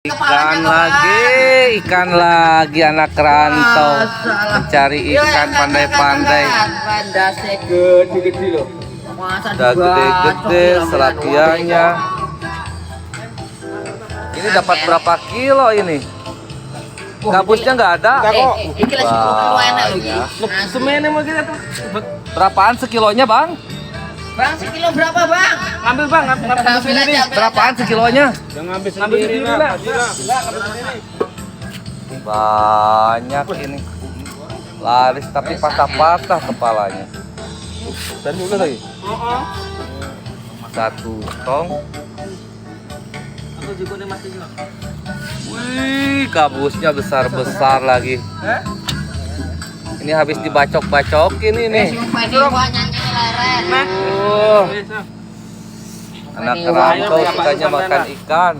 Ikan lagi anak rantau mencari ikan pandai-pandai. Gede-gede loh. Udah gede-gede serapiannya. Ini dapat berapa kilo ini? Gabusnya nggak ada. Semennya mau kita tuh. Berapaan sekilonya, Bang? Bang, sekilo berapa, Bang? Ngambil Bang, ngambil sendiri. Berapaan sekilonya? Yang ngambil sendiri lah. Banyak ini. Laris tapi patah-patah kepalanya. Dan dulu lagi. Satu tong. Aku juga nih masih juga. Wih, gabusnya besar-besar lagi. Ini habis dibacok-bacokin ini. Anak rantau sukanya makan ikan.